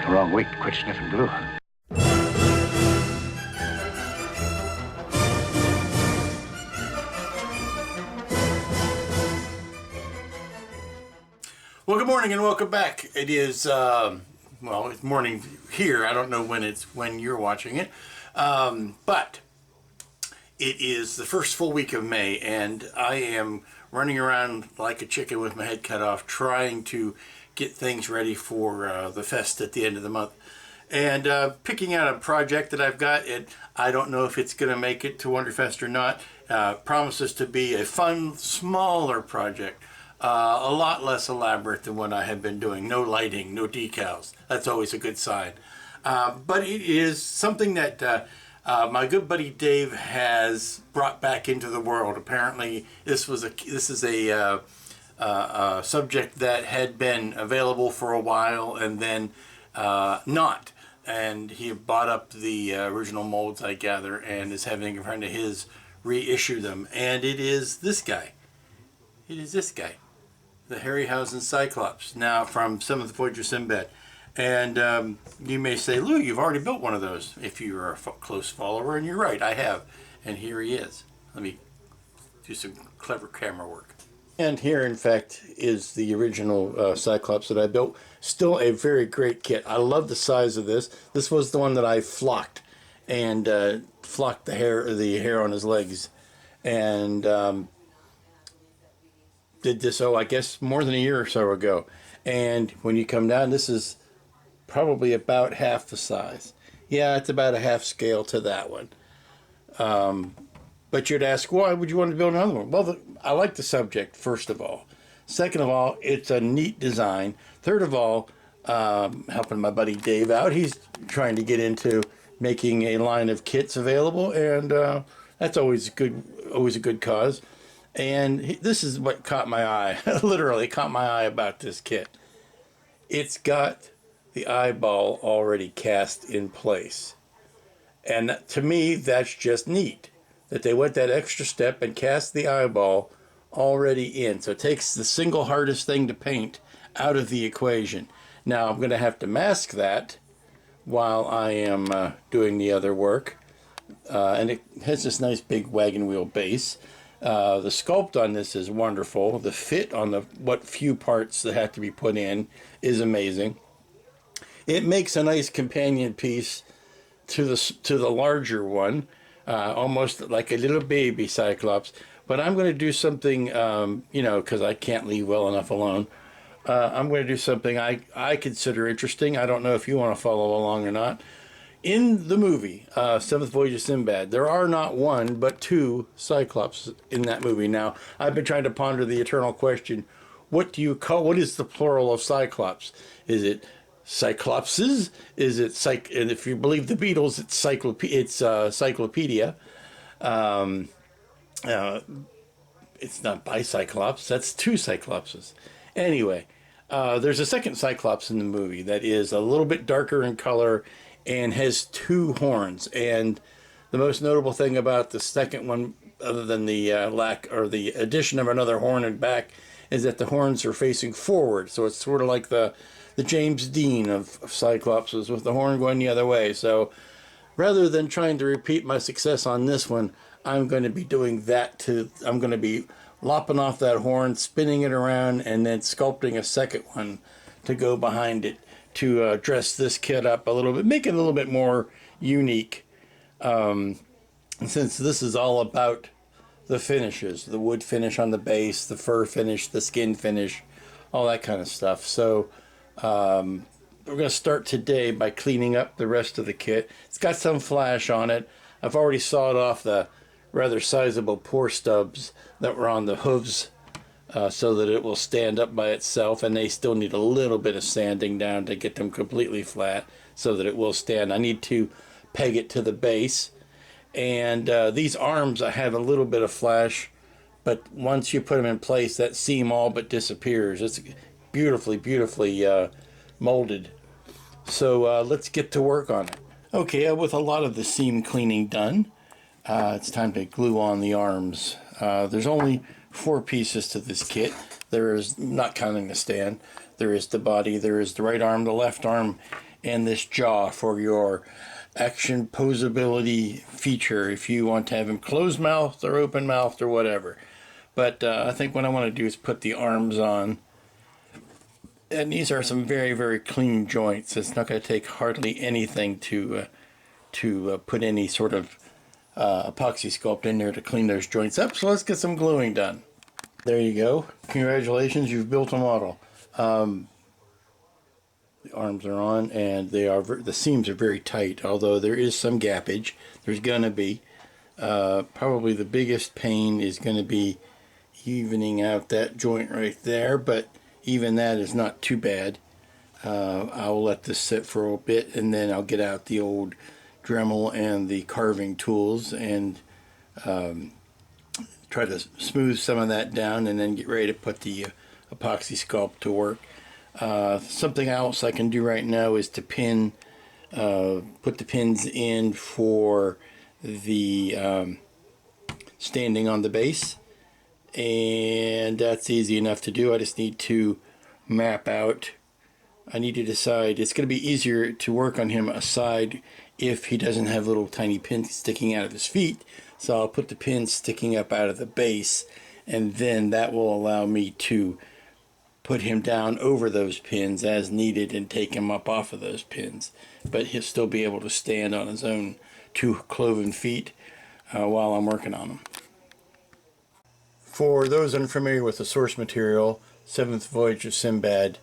the wrong week to quit sniffing glue. Well, good morning and welcome back. It is, well, it's morning here. I don't know when you're watching it, but it is the first full week of May, and I am running around like a chicken with my head cut off, trying to get things ready for the fest at the end of the month. And picking out a project that I've got, I don't know if it's going to make it to Wonderfest or not. Promises to be a fun, smaller project. A lot less elaborate than what I have been doing. No lighting, no decals. That's always a good sign. But it is something that my good buddy Dave has brought back into the world. Apparently, this is a subject that had been available for a while and then not. And he bought up the original molds, I gather, and is having a friend of his reissue them. And it is this guy. It is this guy. The Harryhausen Cyclops, now from some of the Voyage of Sinbad. And you may say, Lou, you've already built one of those if you are a close follower, and you're right, I have. And here he is. Let me do some clever camera work. And here, in fact, is the original Cyclops that I built. Still a very great kit. I love the size of this. This was the one that I flocked, and flocked the hair on his legs. And did this, I guess more than a year or so ago. And when you come down, this is probably about half the size. Yeah, it's about a half scale to that one. But you'd ask, why would you want to build another one? Well, I like the subject, first of all. Second of all, it's a neat design. Third of all, helping my buddy Dave out, he's trying to get into making a line of kits available, and that's always a good cause. And this is what caught my eye, literally caught my eye about this kit. It's got the eyeball already cast in place. And to me, that's just neat, that they went that extra step and cast the eyeball already in. So it takes the single hardest thing to paint out of the equation. Now, I'm going to have to mask that while I am doing the other work. And it has this nice big wagon wheel base. The sculpt on this is wonderful. The fit on what few parts that have to be put in is amazing. It makes a nice companion piece to the larger one, almost like a little baby Cyclops. But I'm going to do something, because I can't leave well enough alone. I'm going to do something I consider interesting. I don't know if you want to follow along or not. In the movie, Seventh Voyage of Sinbad, there are not one, but two Cyclops in that movie. Now, I've been trying to ponder the eternal question, what is the plural of Cyclops? Is it Cyclopses? Is it, and if you believe the Beatles, it's Cyclopedia. It's not Bicyclops, that's two Cyclopses. Anyway, there's a second Cyclops in the movie that is a little bit darker in color and has two horns. And the most notable thing about the second one, other than the lack or the addition of another horn and back, is that the horns are facing forward. So it's sort of like the James Dean of Cyclopses, with the horn going the other way. So rather than trying to repeat my success on this one, I'm going to be doing that too. I'm going to be lopping off that horn, spinning it around, and then sculpting a second one to go behind it, to dress this kit up a little bit, make it a little bit more unique. Since this is all about the finishes, the wood finish on the base, the fur finish, the skin finish, all that kind of stuff. So we're going to start today by cleaning up the rest of the kit. It's got some flash on it. I've already sawed off the rather sizable pour stubs that were on the hooves, so that it will stand up by itself, and they still need a little bit of sanding down to get them completely flat so that it will stand. I need to peg it to the base, and these arms, I have a little bit of flash, but once you put them in place, that seam all but disappears. It's beautifully molded. So let's get to work on it. Okay, with a lot of the seam cleaning done, it's time to glue on the arms. There's only 4 pieces to this kit. There is, not counting the stand, there is the body, there is the right arm, the left arm, and this jaw for your action posability feature, if you want to have him closed mouthed or open mouthed or whatever. But I think what I want to do is put the arms on. And these are some very, very clean joints. It's not going to take hardly anything to put any sort of epoxy sculpt in there to clean those joints up. So let's get some gluing done. There you go. Congratulations, you've built a model. The arms are on, and the seams are very tight, although there is some gappage. There's going to be. Probably the biggest pain is going to be evening out that joint right there, but even that is not too bad. I'll let this sit for a bit, and then I'll get out the old Dremel and the carving tools and try to smooth some of that down, and then get ready to put the epoxy sculpt to work. Something else I can do right now is to put the pins in for the standing on the base, and that's easy enough to do. I just need to map out. I need to decide. It's going to be easier to work on him aside if he doesn't have little tiny pins sticking out of his feet. So I'll put the pins sticking up out of the base, and then that will allow me to put him down over those pins as needed and take him up off of those pins. But he'll still be able to stand on his own 2 cloven feet while I'm working on him. For those unfamiliar with the source material, 7th Voyage of Sinbad,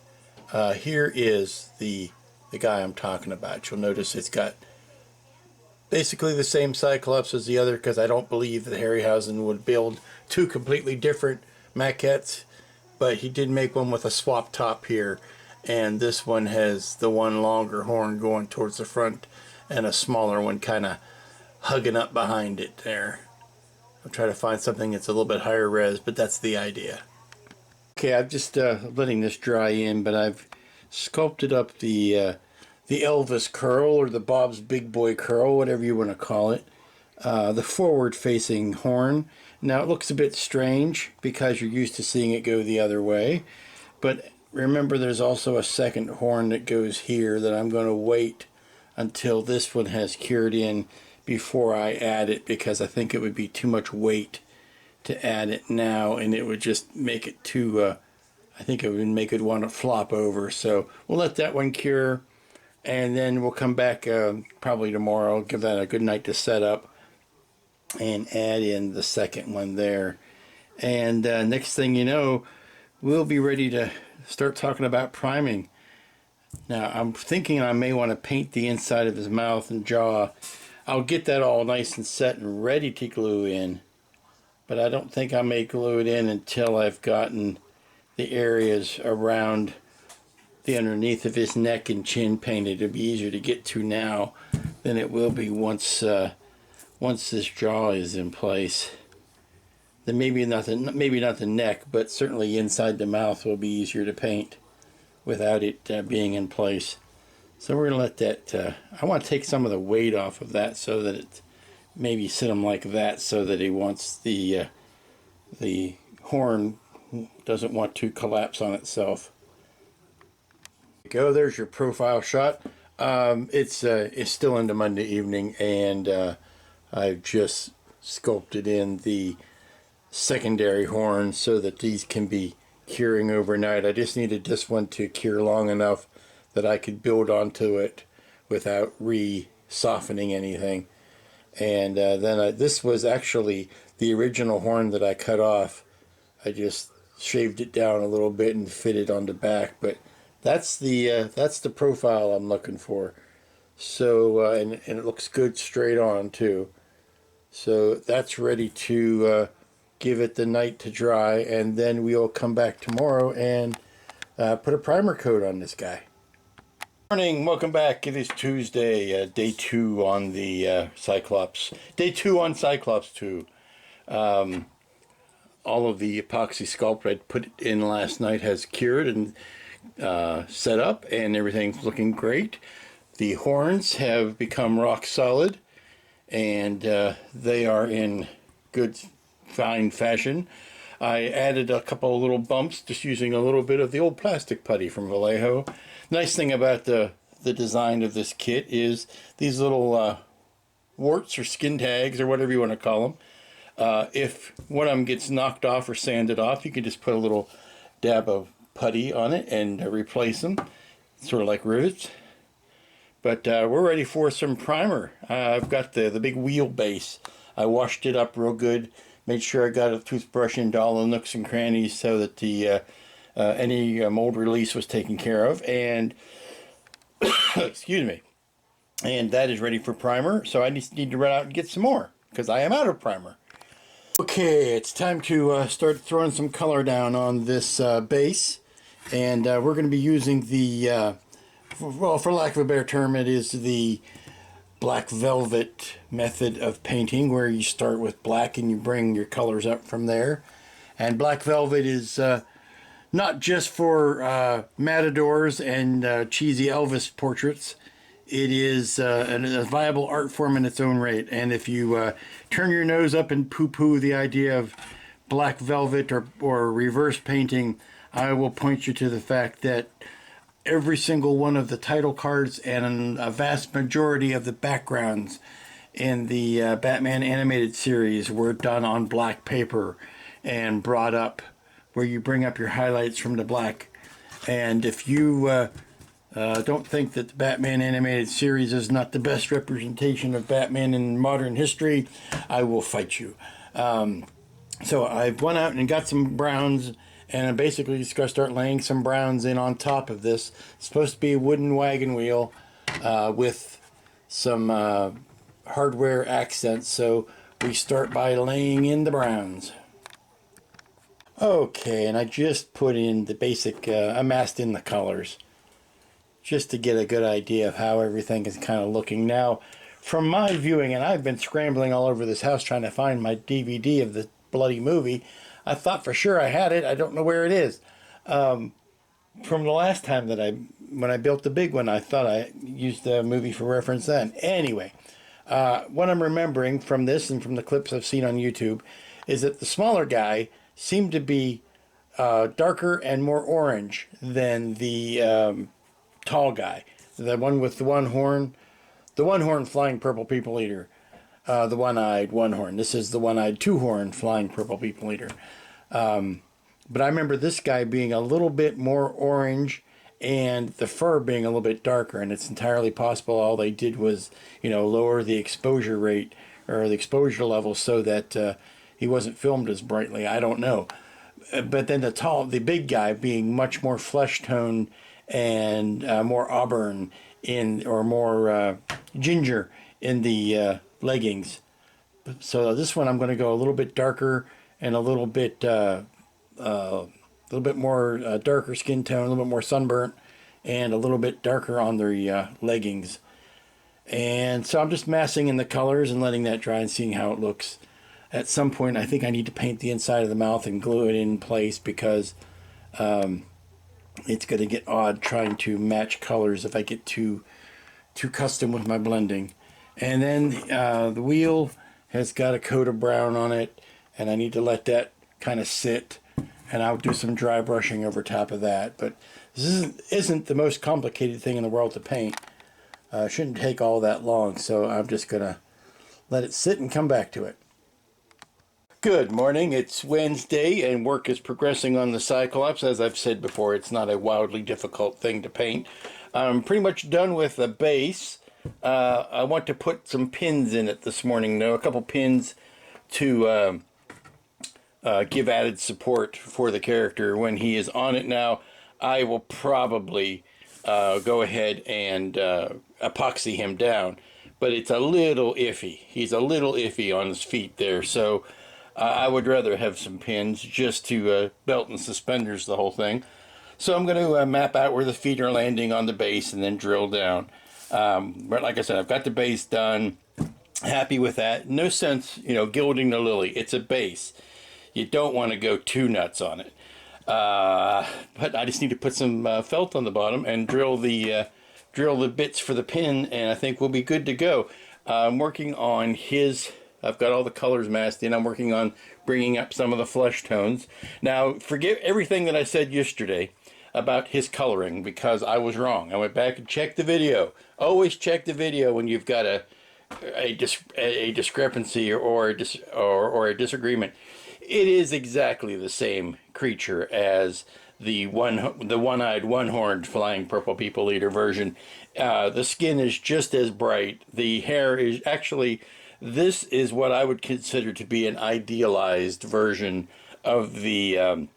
here is the guy I'm talking about. You'll notice it's got basically the same Cyclops as the other, because I don't believe that Harryhausen would build 2 completely different maquettes, but he did make one with a swap top here, and this one has the one longer horn going towards the front and a smaller one kind of hugging up behind it there. I'll try to find something that's a little bit higher res, but that's the idea. Okay, I'm just letting this dry in, but I've sculpted up the Elvis curl, or the Bob's Big Boy curl, whatever you want to call it. The forward-facing horn. Now it looks a bit strange because you're used to seeing it go the other way, but remember there's also a second horn that goes here that I'm going to wait until this one has cured in before I add it, because I think it would be too much weight to add it now, and it would just make it too, I think it would make it want to flop over. So we'll let that one cure, and then we'll come back probably tomorrow, give that a good night to set up, and add in the second one there. And next thing you know, we'll be ready to start talking about priming. Now I'm thinking I may want to paint the inside of his mouth and jaw. I'll get that all nice and set and ready to glue in, but I don't think I may glue it in until I've gotten the areas around the underneath of his neck and chin painted. It'll be easier to get to now than it will be once this jaw is in place. Then maybe not the neck, but certainly inside the mouth will be easier to paint without it being in place. So we're going to let that, I want to take some of the weight off of that so that it, maybe sit him like that so that he wants the horn doesn't want to collapse on itself. There you go, there's your profile shot. It's still into Monday evening, and I've just sculpted in the secondary horn so that these can be curing overnight. I just needed this one to cure long enough that I could build onto it without re-softening anything. And then this was actually the original horn that I cut off. I just shaved it down a little bit and fit it on the back, but that's the profile I'm looking for. So and it looks good straight on too. So that's ready to give it the night to dry, and then we'll come back tomorrow and put a primer coat on this guy. Morning, welcome back. It is Tuesday, day 2 on the Cyclops. Day 2 on Cyclops 2. All of the epoxy sculpt I put in last night has cured and set up, and everything's looking great. The horns have become rock solid, and they are in good, fine fashion. I added a couple of little bumps just using a little bit of the old plastic putty from Vallejo. Nice thing about the the design of this kit is these little warts or skin tags or whatever you want to call them. If one of them gets knocked off or sanded off, you can just put a little dab of putty on it and replace them, sort of like rivets. But we're ready for some primer. I've got the big wheel base. I washed it up real good, made sure I got a toothbrush into all the nooks and crannies so that the any mold release was taken care of, and excuse me, and that is ready for primer. So I just need to run out and get some more because I am out of primer. Okay, it's time to start throwing some color down on this base, and we're going to be using the well, for lack of a better term, it is the black velvet method of painting, where you start with black and you bring your colors up from there. And black velvet is not just for matadors and cheesy Elvis portraits. It is a viable art form in its own right. And if you turn your nose up and poo-poo the idea of black velvet or reverse painting, I will point you to the fact that every single one of the title cards and a vast majority of the backgrounds in the Batman animated series were done on black paper and brought up where you bring up your highlights from the black. And if you don't think that the Batman animated series is not the best representation of Batman in modern history, I will fight you. So I went out and got some browns, and I'm basically just going to start laying some browns in on top of this. It's supposed to be a wooden wagon wheel with some hardware accents. So we start by laying in the browns. Okay, and I just put in the basic, I masked in the colors just to get a good idea of how everything is kind of looking. Now, from my viewing, and I've been scrambling all over this house trying to find my DVD of the bloody movie. I thought for sure I had it. I don't know where it is. From the last time that when I built the big one, I thought I used the movie for reference then. Anyway, what I'm remembering from this and from the clips I've seen on YouTube is that the smaller guy seemed to be darker and more orange than the tall guy. The one with the one horn flying purple people eater. The one-eyed one horn. This is the one-eyed two horn flying purple people eater. But I remember this guy being a little bit more orange and the fur being a little bit darker, and it's entirely possible all they did was, lower the exposure rate or the exposure level so that he wasn't filmed as brightly. I don't know. But then the big guy being much more flesh tone and more auburn or more ginger in the leggings. So this one I'm going to go a little bit darker and a little bit more darker skin tone, a little bit more sunburnt, and a little bit darker on the leggings. And so I'm just massing in the colors and letting that dry and seeing how it looks. At some point I think I need to paint the inside of the mouth and glue it in place because it's going to get odd trying to match colors if I get too custom with my blending. And then the wheel has got a coat of brown on it, and I need to let that kind of sit, and I'll do some dry brushing over top of that. But this isn't the most complicated thing in the world to paint. Shouldn't take all that long, so I'm just going to let it sit and come back to it. Good morning. It's Wednesday, and work is progressing on the Cyclops. As I've said before, it's not a wildly difficult thing to paint. I'm pretty much done with the base. I want to put some pins in it this morning, though, a couple pins to give added support for the character when he is on it. Now, I will probably go ahead and epoxy him down, but it's a little iffy. He's a little iffy on his feet there, so I would rather have some pins just to belt and suspenders the whole thing. So I'm going to map out where the feet are landing on the base and then drill down. But like I said, I've got the base done. Happy with that. No sense, gilding the lily. It's a base. You don't want to go too nuts on it. But I just need to put some felt on the bottom and drill the bits for the pin, and I think we'll be good to go. I'm working on I've got all the colors masked in. I'm working on bringing up some of the flesh tones. Now, forget everything that I said yesterday. about his coloring because I was wrong. I went back and checked the video. Always check the video when you've got a discrepancy or a disagreement. It is exactly the same creature as the one-eyed, one-horned flying purple people eater version. The skin is just as bright. The hair is actually, this is what I would consider to be an idealized version of the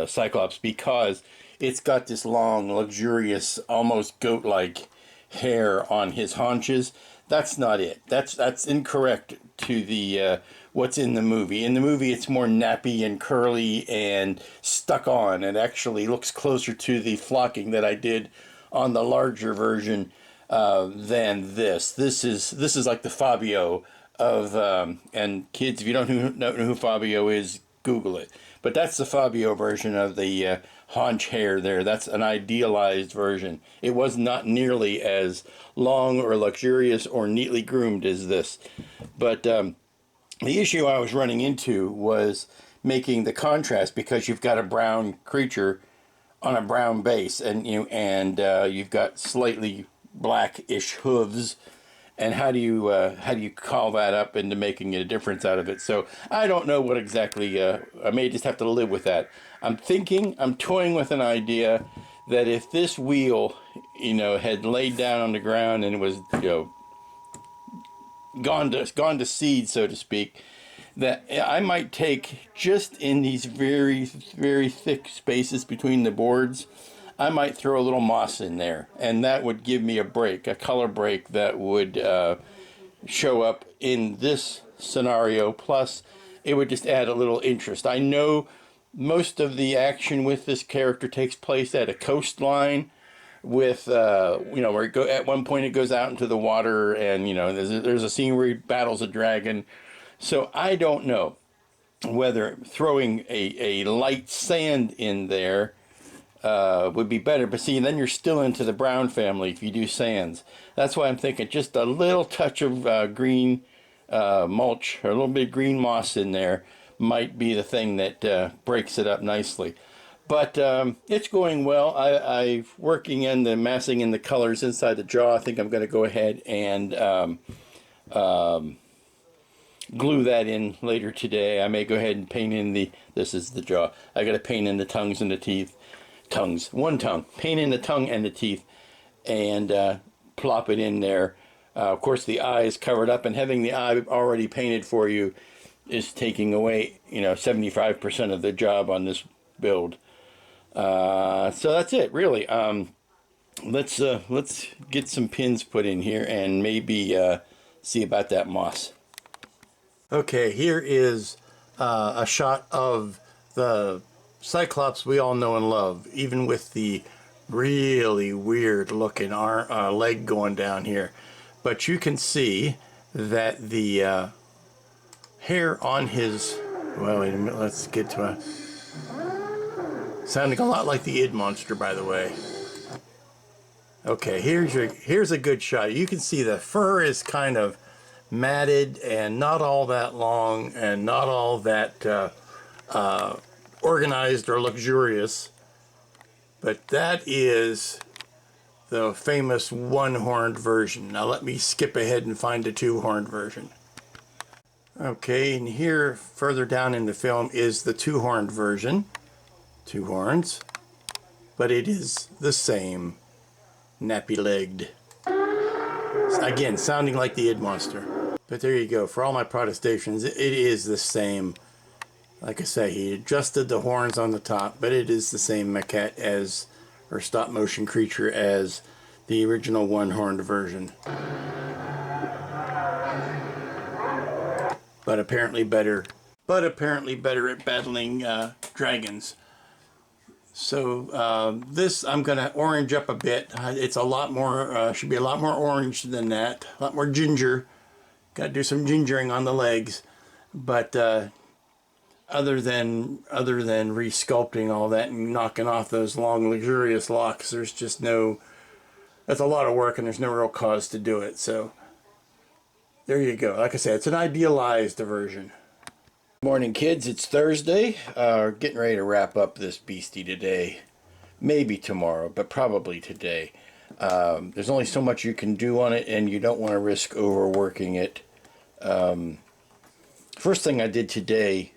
Cyclops, because it's got this long, luxurious, almost goat-like hair on his haunches. That's not it. That's incorrect to the what's in the movie. In the movie, it's more nappy and curly and stuck on. It actually looks closer to the flocking that I did on the larger version than this. This is like the Fabio of and kids, if you don't know who Fabio is, Google it. But that's the Fabio version of the haunch hair there. That's an idealized version. It was not nearly as long or luxurious or neatly groomed as this. But the issue I was running into was making the contrast, because you've got a brown creature on a brown base, and you've got slightly blackish hooves. And how do you call that up into making a difference out of it? So I don't know what exactly. I may just have to live with that. I'm toying with an idea that if this wheel, had laid down on the ground and it was, gone to seed, so to speak, that I might take, just in these very, very thick spaces between the boards, I might throw a little moss in there, and that would give me a color break that would show up in this scenario. Plus, it would just add a little interest. I know most of the action with this character takes place at a coastline, with where at one point it goes out into the water, and there's a scene where he battles a dragon. So I don't know whether throwing a light sand in there would be better. But see, then you're still into the brown family if you do sands. That's why I'm thinking just a little touch of green mulch, or a little bit of green moss in there, might be the thing that breaks it up nicely. But it's going well. I'm working in the massing in the colors inside the jaw. I think I'm going to go ahead and glue that in later today. I may go ahead and paint in this is the jaw. I got to paint in the tongues and the teeth. One tongue. Paint in the tongue and the teeth, and plop it in there. Of course, the eye is covered up, and having the eye already painted for you is taking away 75% of the job on this build. So that's it, really. Let's get some pins put in here and maybe see about that moss. Okay, here is a shot of the Cyclops we all know and love, even with the really weird looking leg going down here. But you can see that the hair on his, well, wait a minute, let's get to sounding a lot like the id monster, by the way. Okay, here's a good shot. You can see the fur is kind of matted and not all that long and not all that organized or luxurious, but that is the famous one-horned version. Now let me skip ahead and find a two-horned version. Okay, and here further down in the film is the two-horned version. Two horns, but it is the same nappy-legged. Again, sounding like the id monster. But there you go. For all my protestations, it is the same. Like I say, he adjusted the horns on the top, but it is the same maquette or stop motion creature as the original one-horned version. But apparently better at battling dragons. So this I'm going to orange up a bit. It's a lot more, should be a lot more orange than that. A lot more ginger. Got to do some gingering on the legs. But other than re-sculpting all that and knocking off those long luxurious locks, there's just that's a lot of work, and there's no real cause to do it. So there you go. Like I said, it's an idealized version. Morning, kids. It's Thursday. Getting ready to wrap up this beastie today. Maybe tomorrow, but probably today. There's only so much you can do on it, and you don't want to risk overworking it. First thing I did today...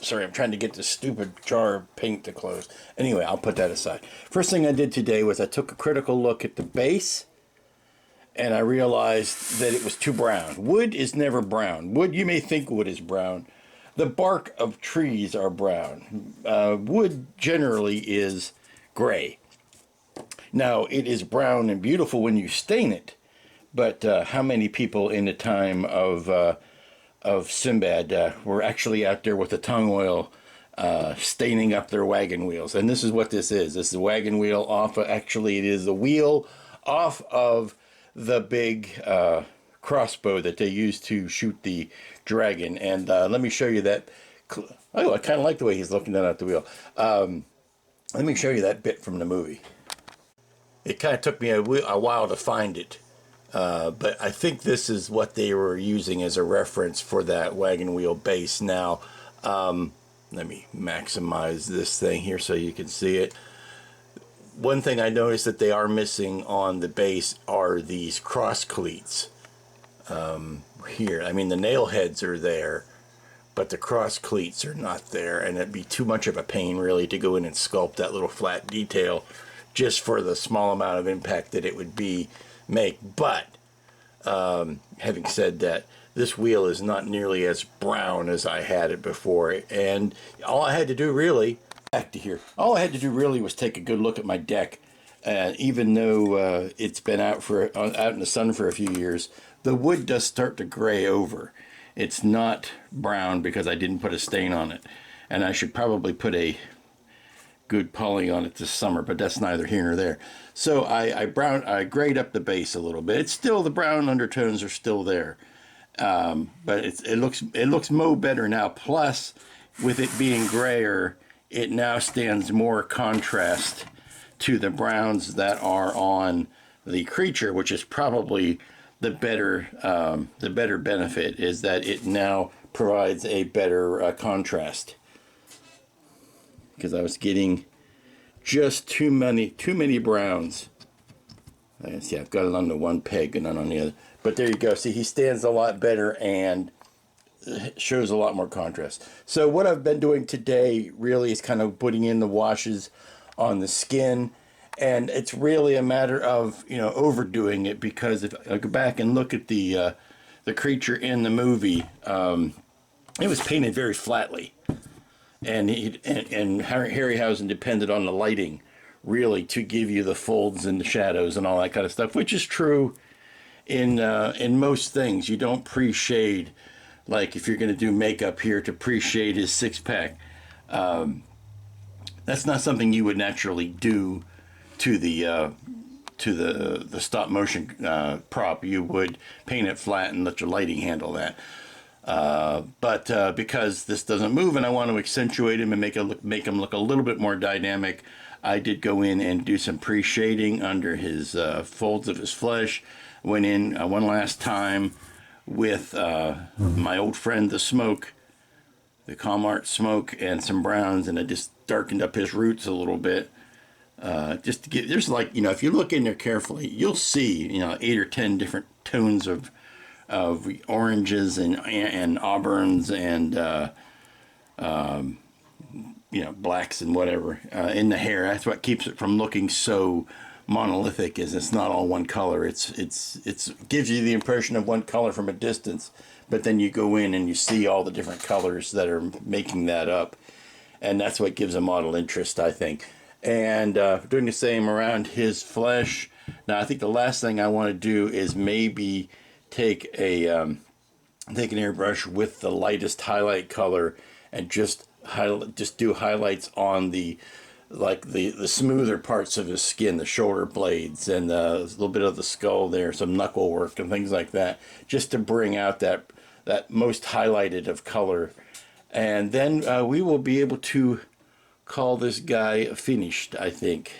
Sorry, I'm trying to get this stupid jar of paint to close. Anyway, I'll put that aside. First thing I did today was I took a critical look at the base, and I realized that it was too brown. Wood is never brown. Wood, you may think wood is brown. The bark of trees are brown. Wood generally is gray. Now, it is brown and beautiful when you stain it, but how many people in the time of Sinbad were actually out there with the tung oil staining up their wagon wheels? And this is what this is. This is a wagon wheel off of, actually it is the wheel off of the big crossbow that they used to shoot the dragon. And let me show you that. Oh, I kind of like the way he's looking down at the wheel. Let me show you that bit from the movie. It kind of took me a while to find it. But I think this is what they were using as a reference for that wagon wheel base. Now, let me maximize this thing here so you can see it. One thing I noticed that they are missing on the base are these cross cleats. Here, I mean, the nail heads are there, but the cross cleats are not there, and it'd be too much of a pain really to go in and sculpt that little flat detail just for the small amount of impact that it would make. But having said that, this wheel is not nearly as brown as I had it before, and all I had to do really, back to here, all I had to do really was take a good look at my deck. Even though it's been out in the sun for a few years, the wood does start to gray over. It's not brown because I didn't put a stain on it, and I should probably put a good poly on it this summer, but that's neither here nor there. So I grayed up the base a little bit. It's still, the brown undertones are still there, but it looks mo better now. Plus, with it being grayer, it now stands more contrast to the browns that are on the creature, which is probably the better benefit, is that it now provides a better contrast. Because I was getting just too many browns. See, I've got it on the one peg and not on the other. But there you go. See, he stands a lot better and shows a lot more contrast. So what I've been doing today really is kind of putting in the washes on the skin, and it's really a matter of, you know, overdoing it, because if I go back and look at the creature in the movie, it was painted very flatly. And Harryhausen depended on the lighting, really, to give you the folds and the shadows and all that kind of stuff, which is true in most things. You don't pre-shade, like if you're going to do makeup here, to pre-shade his six-pack. That's not something you would naturally do to the stop motion prop. You would paint it flat and let your lighting handle that. But because this doesn't move and I want to accentuate him and make him look a little bit more dynamic, I did go in and do some pre-shading under his folds of his flesh. Went in one last time with my old friend the Smoke, the Comart Smoke, and some browns, and I just darkened up his roots a little bit. Just to get, there's, like, you know, if you look in there carefully, you'll see, you know, 8 or 10 different tones of oranges and auburns and you know, blacks and whatever in the hair. That's what keeps it from looking so monolithic, is it's not all one color. It's gives you the impression of one color from a distance, but then you go in and you see all the different colors that are making that up, and that's what gives a model interest, I think. And doing the same around his flesh. Now, I think the last thing I want to do is maybe take an airbrush with the lightest highlight color and just do highlights on the smoother parts of his skin, the shoulder blades, and a little bit of the skull there, some knuckle work and things like that, just to bring out that most highlighted of color. And then we will be able to call this guy finished, I think.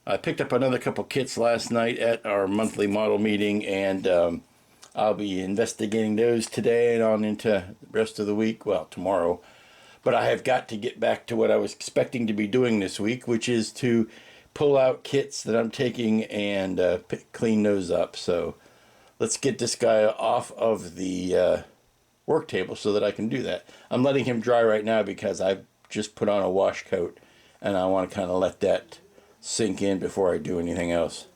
I picked up another couple kits last night at our monthly model meeting, and I'll be investigating those today and on into the rest of the week, well, tomorrow. But I have got to get back to what I was expecting to be doing this week, which is to pull out kits that I'm taking and clean those up. So let's get this guy off of the work table so that I can do that. I'm letting him dry right now because I've just put on a wash coat, and I want to kind of let that sink in before I do anything else.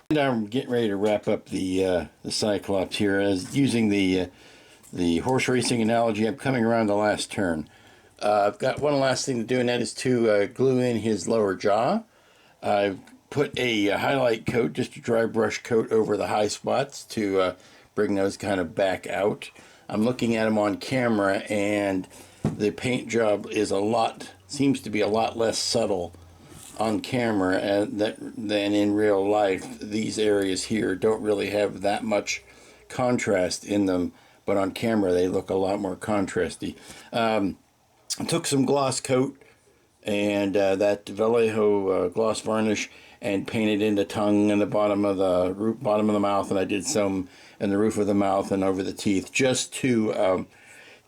And I'm getting ready to wrap up the Cyclops here. As using the horse racing analogy, I'm coming around the last turn. I've got one last thing to do, and that is to glue in his lower jaw. I've put a highlight coat, just a dry brush coat over the high spots to bring those kind of back out. I'm looking at him on camera, and the paint job is seems to be a lot less subtle on camera than in real life. These areas here don't really have that much contrast in them, but on camera they look a lot more contrasty. I took some gloss coat and that Vallejo gloss varnish and painted in the tongue and the bottom of the mouth, and I did some in the roof of the mouth and over the teeth, just to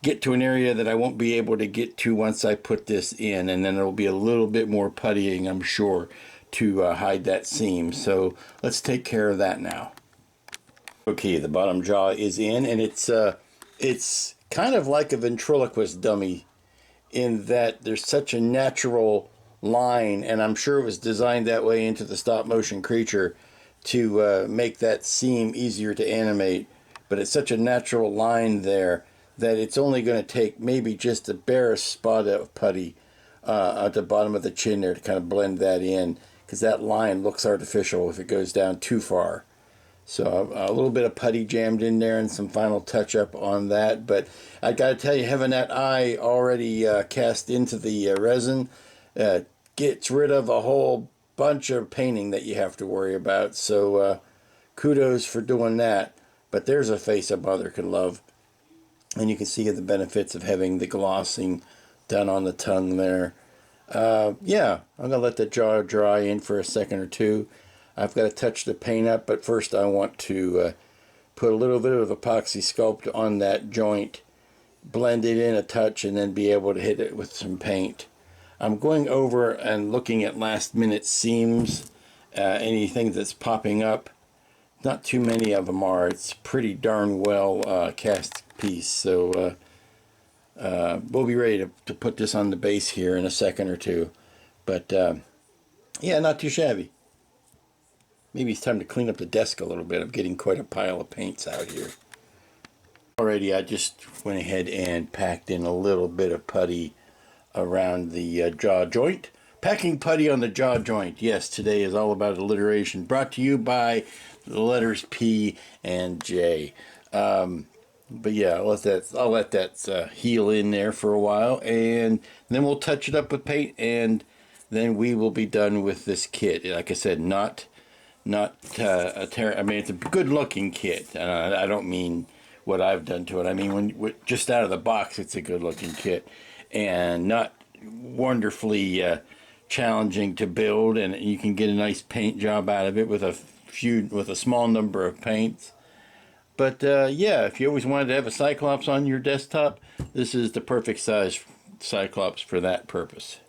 get to an area that I won't be able to get to once I put this in, and then it'll be a little bit more puttying, I'm sure, to hide that seam. So let's take care of that now. Okay, the bottom jaw is in, and it's kind of like a ventriloquist dummy in that there's such a natural line, and I'm sure it was designed that way into the stop motion creature to make that seam easier to animate, but it's such a natural line there that it's only going to take maybe just a bare spot of putty at the bottom of the chin there to kind of blend that in, because that line looks artificial if it goes down too far. So a little bit of putty jammed in there and some final touch up on that. But I got to tell you, having that eye already cast into the resin gets rid of a whole bunch of painting that you have to worry about. So kudos for doing that. But there's a face a mother can love. And you can see the benefits of having the glossing done on the tongue there. Yeah, I'm going to let the jaw dry in for a second or two. I've got to touch the paint up, but first I want to put a little bit of epoxy sculpt on that joint, blend it in a touch, and then be able to hit it with some paint. I'm going over and looking at last minute seams, anything that's popping up. Not too many of them are. It's pretty darn well cast piece, so we'll be ready to put this on the base here in a second or two. But yeah, not too shabby. Maybe it's time to clean up the desk a little bit. I'm getting quite a pile of paints out here. Alrighty, I just went ahead and packed in a little bit of putty around the jaw joint. Packing putty on the jaw joint. Yes, today is all about alliteration. Brought to you by the letters P and J. But yeah, I'll let that heal in there for a while, and then we'll touch it up with paint, and then we will be done with this kit. Like I said, I mean, it's a good looking kit. I don't mean what I've done to it. I mean, just out of the box, it's a good looking kit, and not wonderfully challenging to build, and you can get a nice paint job out of it with a small number of paints. But yeah, if you always wanted to have a Cyclops on your desktop, this is the perfect size Cyclops for that purpose.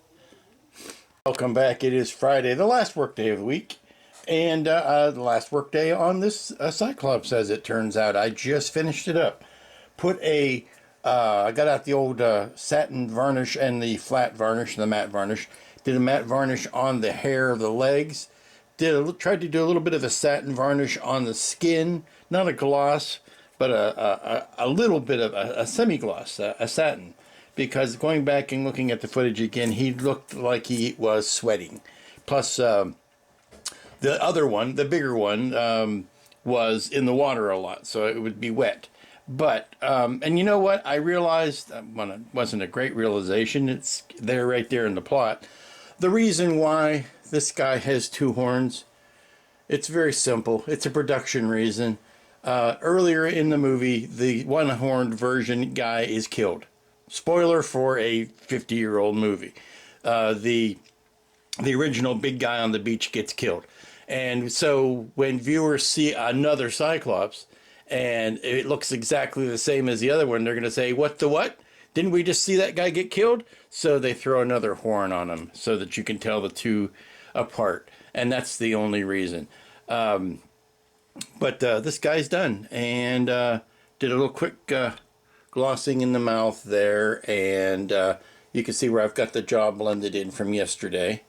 Welcome back. It is Friday, the last work day of the week. And the last work day on this Cyclops, as it turns out. I just finished it up. I got out the old satin varnish and the flat varnish, the matte varnish. Did a matte varnish on the hair of the legs. Tried to do a little bit of a satin varnish on the skin. Not a gloss, but a little bit of a semi-gloss, a satin. Because going back and looking at the footage again, he looked like he was sweating. Plus, the other one, the bigger one, was in the water a lot, so it would be wet. But, and you know what? I realized, well, it wasn't a great realization. It's there, right there in the plot. The reason why this guy has two horns, it's very simple. It's a production reason. Earlier in the movie, the one-horned version guy is killed. Spoiler for a 50-year-old movie. The original big guy on the beach gets killed. And so when viewers see another Cyclops, and it looks exactly the same as the other one, they're going to say, what the what? Didn't we just see that guy get killed? So they throw another horn on him so that you can tell the two apart. And that's the only reason. But this guy's done. And did a little quick glossing in the mouth there. And you can see where I've got the jaw blended in from yesterday.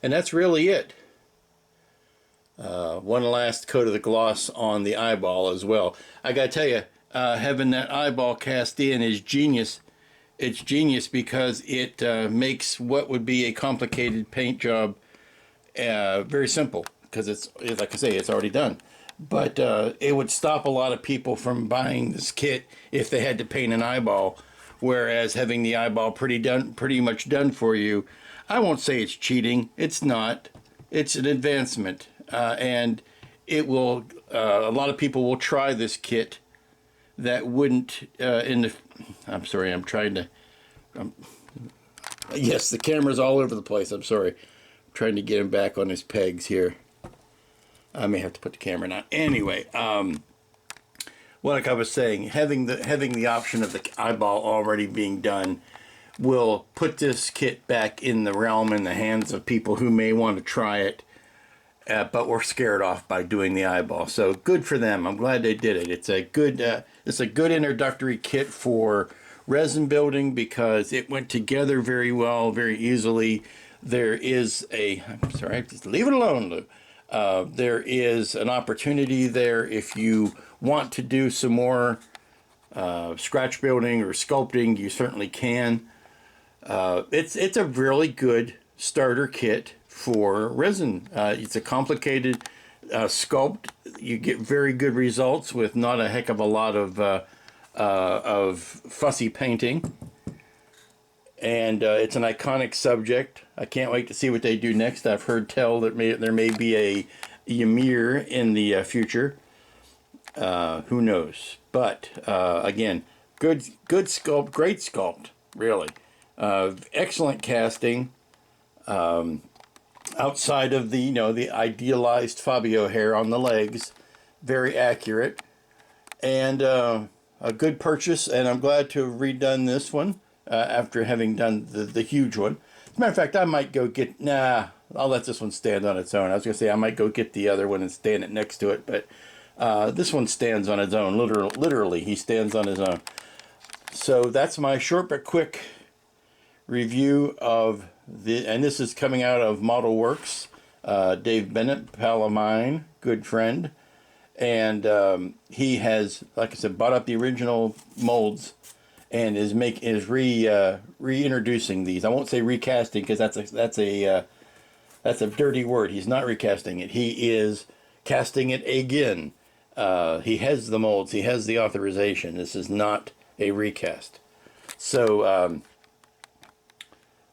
And that's really it. One last coat of the gloss on the eyeball as well. I gotta tell you, having that eyeball cast in is genius. It's genius because it makes what would be a complicated paint job very simple, because it's, like I say, it's already done. But it would stop a lot of people from buying this kit if they had to paint an eyeball, whereas having the eyeball pretty much done for you, I won't say it's cheating. It's not. It's an advancement, and it will. A lot of people will try this kit that wouldn't I'm sorry, I'm trying to yes, the camera's all over the place. I'm sorry. I'm trying to get him back on his pegs here. I may have to put the camera down. Anyway, like I was saying, having the option of the eyeball already being done will put this kit back in the realm, in the hands of people who may want to try it, but were scared off by doing the eyeball. So good for them. I'm glad they did it. It's a good introductory kit for resin building because it went together very well, very easily. There is I'm sorry, just leave it alone, Lou. There is an opportunity there if you want to do some more scratch building or sculpting. You certainly can. It's a really good starter kit for resin. It's a complicated sculpt. You get very good results with not a heck of a lot of fussy painting. And it's an iconic subject. I can't wait to see what they do next. I've heard tell that there may be a Ymir in the future. Who knows? But again, good sculpt, great sculpt, really. Excellent casting. Outside of the idealized Fabio hair on the legs, very accurate, and a good purchase. And I'm glad to have redone this one after having done the huge one. As a matter of fact, I might go get I'll let this one stand on its own. I was gonna say I might go get the other one and stand it next to it, but this one stands on its own. Literally, he stands on his own. So that's my short but quick review of and this is coming out of Modelworks. Dave Bennett, pal of mine, good friend, and he has, like I said, bought up the original molds and is reintroducing these. I won't say recasting because that's a dirty word. He's not recasting it. He is casting it again. He has the molds. He has the authorization. This is not a recast. So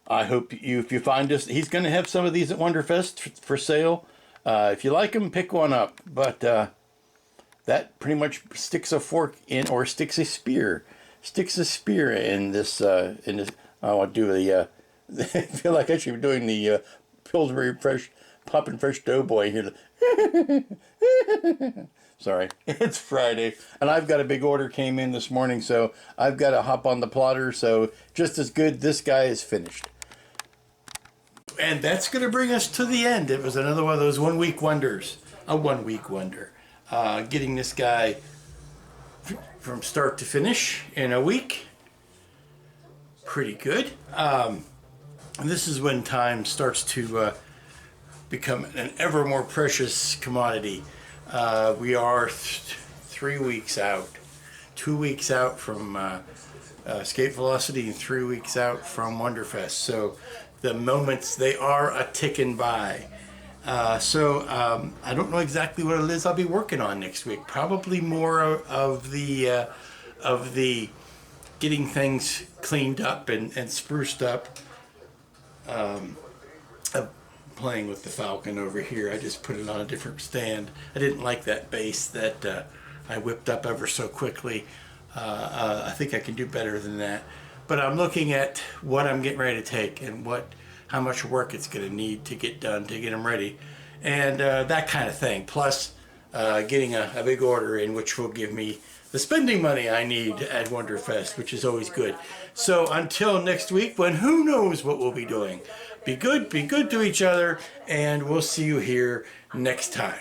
I hope if you find this, he's going to have some of these at Wonderfest for sale. If you like them, pick one up. But that pretty much sticks a fork in, or sticks a spear in this. I want to do the. I feel like I should be doing the Pillsbury popping fresh doughboy here. Sorry, it's Friday, and I've got a big order came in this morning, so I've got to hop on the plotter. So just as good, this guy is finished. And that's going to bring us to the end. It was another one of those one-week wonders. A one-week wonder. Getting this guy from start to finish in a week. Pretty good. And this is when time starts to become an ever more precious commodity. We are 3 weeks out. 2 weeks out from Escape Velocity and 3 weeks out from Wonderfest. So the moments, they are a ticking by. So I don't know exactly what it is I'll be working on next week. Probably more of the getting things cleaned up and spruced up. Playing with the Falcon over here. I just put it on a different stand. I didn't like that base that I whipped up ever so quickly. I think I can do better than that. But I'm looking at what I'm getting ready to take and how much work it's going to need to get done to get them ready, and that kind of thing. Plus, getting a big order in, which will give me the spending money I need at Wonderfest, which is always good. So until next week, when who knows what we'll be doing. Be good to each other, and we'll see you here next time.